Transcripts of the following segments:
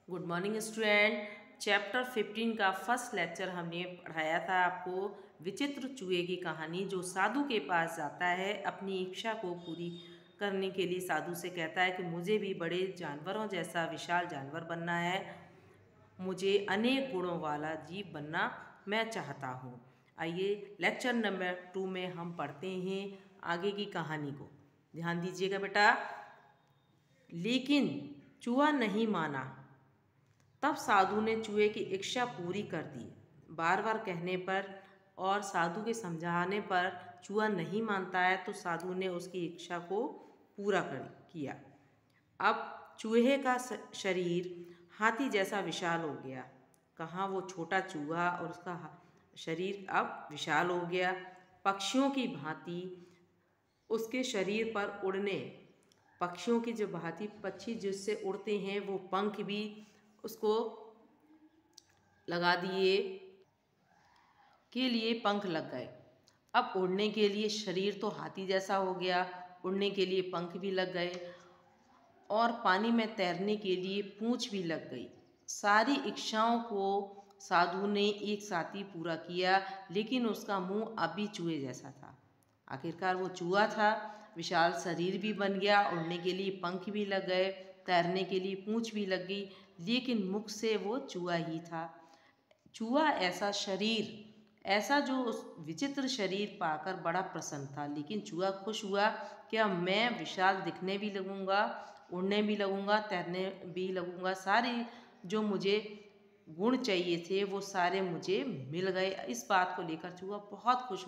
Good morning student. Chapter 15 का first lecture हमने पढ़ाया था आपको विचित्र चूहे की कहानी। जो साधु के पास जाता है अपनी इच्छा को पूरी करने के लिए, साधु से कहता है कि मुझे भी बड़े जानवरों जैसा विशाल जानवर बनना है, मुझे अनेक गुणों वाला जीव बनना मैं चाहता हूँ। आइए लेक्चर नंबर 2 में हम पढ़ते हैं आगे की कहानी को। ध्यान दीजिएगा बेटा। लेकिन चूहा नहीं माना। तब साधु ने चूहे की इच्छा पूरी कर दी। बार बार कहने पर और साधु के समझाने पर चूहा नहीं मानता है, तो साधु ने उसकी इच्छा को पूरा कर किया। अब चूहे का शरीर हाथी जैसा विशाल हो गया। कहाँ वो छोटा चूहा और उसका शरीर अब विशाल हो गया। पक्षियों की भांति उसके शरीर पर उड़ने, पक्षियों की जो भांति पक्षी जिससे उड़ते हैं वो पंख भी उसको लगा दिए, के लिए पंख लग गए। अब उड़ने के लिए शरीर तो हाथी जैसा हो गया, उड़ने के लिए पंख भी लग गए और पानी में तैरने के लिए पूंछ भी लग गई। सारी इच्छाओं को साधु ने एक साथ ही पूरा किया, लेकिन उसका मुंह अभी चूहे जैसा था। आखिरकार वो चूहा था, विशाल शरीर भी बन गया, उड़ने के लिए पंख भी लग गए, तैरने के लिए पूंछ भी लग गई, लेकिन मुख से वो चूहा ही था। चूहा ऐसा शरीर, ऐसा जो उस विचित्र शरीर पाकर बड़ा प्रसन्न था। लेकिन चूहा खुश हुआ कि अब मैं विशाल दिखने भी लगूंगा, उड़ने भी लगूंगा, तैरने भी लगूंगा। सारे जो मुझे गुण चाहिए थे वो सारे मुझे मिल गए। इस बात को लेकर चूहा बहुत खुश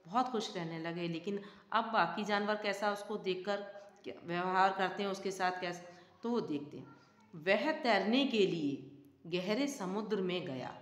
बहुत खुश रहने लगे। लेकिन अब बाकी जानवर कैसा उसको देखकर व्यवहार करते हैं, उसके साथ कैसा, तो वो देखते हैं। वह तैरने के लिए गहरे समुद्र में गया।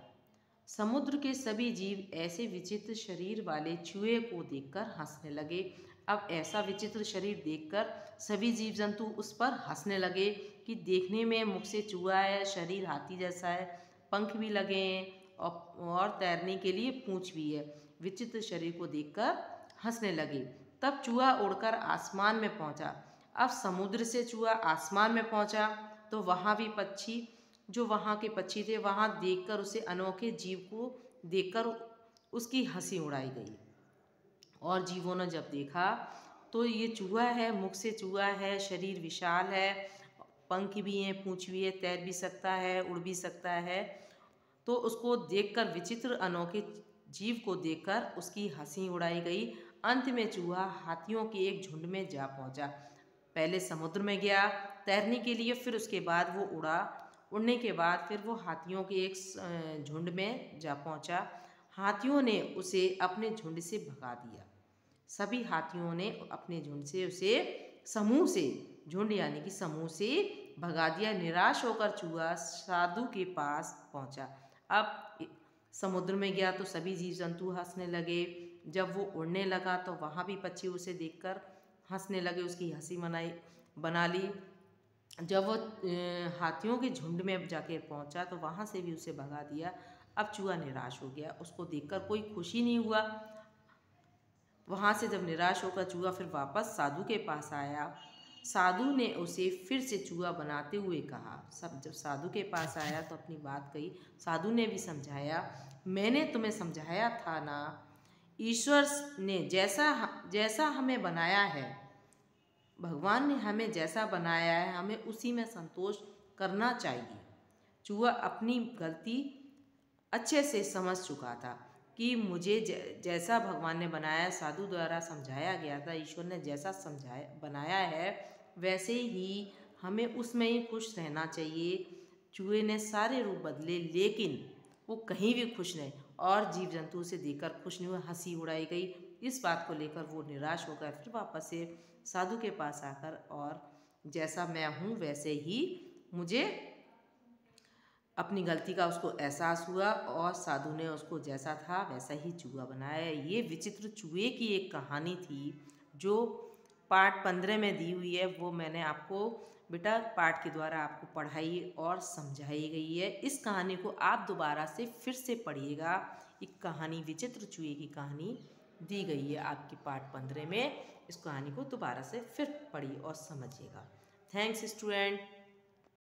समुद्र के सभी जीव ऐसे विचित्र शरीर वाले चूहे को देखकर हंसने लगे। अब ऐसा विचित्र शरीर देखकर सभी जीव जंतु उस पर हंसने लगे कि देखने में मुख से चूहा है, शरीर हाथी जैसा है, पंख भी लगे हैं और तैरने के लिए पूंछ भी है। विचित्र शरीर को देखकर हंसने लगे। तब चूहा उड़कर आसमान में पहुंचा। अब समुद्र से चूहा आसमान में पहुंचा तो वहाँ भी पक्षी, जो वहाँ के पक्षी थे, वहाँ देखकर उसे अनोखे जीव को देखकर उसकी हंसी उड़ाई गई। और जीवों ने जब देखा तो ये चूहा है, मुख से चूहा है, शरीर विशाल है, पंख भी हैं, पूंछ भी है, तैर भी सकता है, उड़ भी सकता है, तो उसको देखकर, विचित्र अनोखे जीव को देखकर उसकी हंसी उड़ाई गई। अंत में चूहा हाथियों के एक झुंड में जा पहुंचा। पहले समुद्र में गया तैरने के लिए, फिर उसके बाद वो उड़ा, उड़ने के बाद फिर वो हाथियों के एक झुंड में जा पहुंचा। हाथियों ने उसे अपने झुंड से भगा दिया। सभी हाथियों ने अपने झुंड से उसे, समूह से, झुंड यानी कि समूह से भगा दिया। निराश होकर चूहा साधु के पास पहुंचा। अब समुद्र में गया तो सभी जीव जंतु हंसने लगे। जब वो उड़ने लगा तो वहाँ भी पक्षी उसे देखकर हंसने लगे, उसकी हंसी बना ली। जब वो हाथियों के झुंड में जाके पहुंचा तो वहाँ से भी उसे भगा दिया। अब चूहा निराश हो गया, उसको देखकर कोई खुशी नहीं हुआ। वहाँ से जब निराश होकर चूहा फिर वापस साधु के पास आया। साधु ने उसे फिर से चूहा बनाते हुए कहा। सब जब साधु के पास आया तो अपनी बात कही। साधु ने भी समझाया, मैंने तुम्हें समझाया था ना, ईश्वर ने जैसा जैसा हमें बनाया है, भगवान ने हमें जैसा बनाया है, हमें उसी में संतोष करना चाहिए। चूहा अपनी गलती अच्छे से समझ चुका था कि मुझे जैसा भगवान ने बनाया, साधु द्वारा समझाया गया था, ईश्वर ने जैसा समझाया बनाया है वैसे ही हमें उसमें ही खुश रहना चाहिए। चूहे ने सारे रूप बदले लेकिन वो कहीं भी खुश नहीं, और जीव जंतु से देखकर खुश नहीं हुआ, हंसी उड़ाई गई। इस बात को लेकर वो निराश होकर फिर वापस से साधु के पास आकर, और जैसा मैं हूँ वैसे ही मुझे, अपनी गलती का उसको एहसास हुआ और साधु ने उसको जैसा था वैसा ही चूहा बनाया। ये विचित्र चूहे की एक कहानी थी जो पार्ट 15 में दी हुई है। वो मैंने आपको बेटा पाठ के द्वारा आपको पढ़ाई और समझाई गई है। इस कहानी को आप दोबारा से फिर से पढ़िएगा। एक कहानी, विचित्र चूहे की कहानी दी गई है आपकी पार्ट 15 में। इस कहानी को दोबारा से फिर पढ़िए और समझिएगा। Thanks student.